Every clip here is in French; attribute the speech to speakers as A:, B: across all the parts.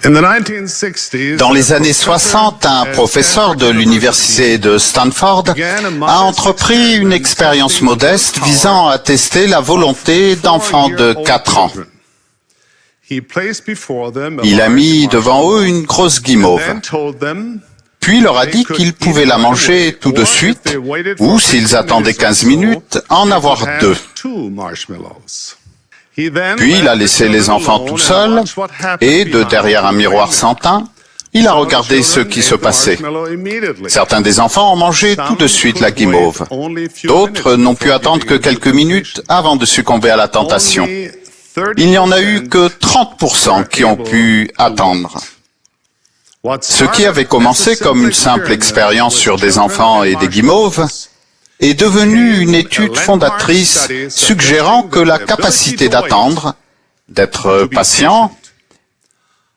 A: Dans les années 60, un professeur de l'université de Stanford a entrepris une expérience modeste visant à tester la volonté d'enfants de 4 ans. Il a mis devant eux une grosse guimauve, puis leur a dit qu'ils pouvaient la manger tout de suite, ou s'ils attendaient 15 minutes, en avoir 2. Puis il a laissé les enfants tout seuls, et de derrière un miroir sans teint, il a regardé ce qui se passait. Certains des enfants ont mangé tout de suite la guimauve. D'autres n'ont pu attendre que quelques minutes avant de succomber à la tentation. Il n'y en a eu que 30% qui ont pu attendre. Ce qui avait commencé comme une simple expérience sur des enfants et des guimauves est devenu une étude fondatrice suggérant que la capacité d'attendre, d'être patient,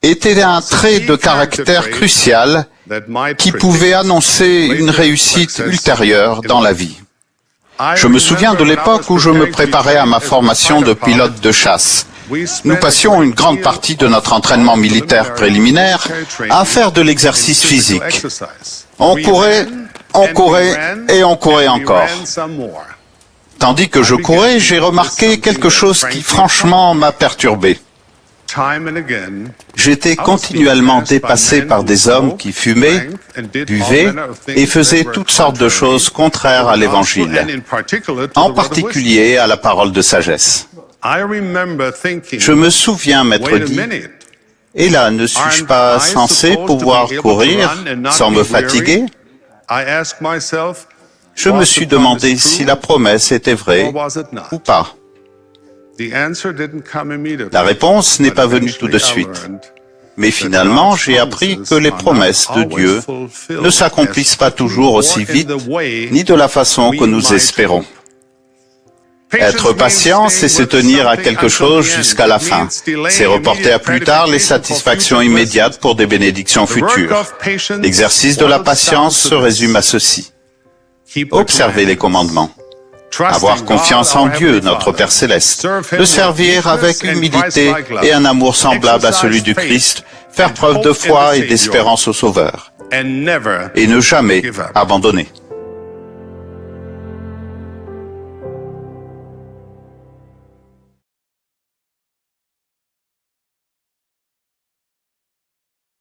A: était un trait de caractère crucial qui pouvait annoncer une réussite ultérieure dans la vie. Je me souviens de l'époque où je me préparais à ma formation de pilote de chasse. Nous passions une grande partie de notre entraînement militaire préliminaire à faire de l'exercice physique. On courait et on courait encore. Tandis que je courais, j'ai remarqué quelque chose qui franchement m'a perturbé. J'étais continuellement dépassé par des hommes qui fumaient, buvaient et faisaient toutes sortes de choses contraires à l'Évangile, en particulier à la parole de sagesse. Je me souviens m'être dit, « Et là, ne suis-je pas censé pouvoir courir sans me fatiguer ?» Je me suis demandé si la promesse était vraie ou pas. La réponse n'est pas venue tout de suite. Mais finalement, j'ai appris que les promesses de Dieu ne s'accomplissent pas toujours aussi vite, ni de la façon que nous espérons. Être patient, c'est se tenir à quelque chose jusqu'à la fin. C'est reporter à plus tard les satisfactions immédiates pour des bénédictions futures. L'exercice de la patience se résume à ceci. Observer les commandements. Avoir confiance en Dieu, notre Père Céleste. Le servir avec humilité et un amour semblable à celui du Christ. Faire preuve de foi et d'espérance au Sauveur. Et ne jamais abandonner.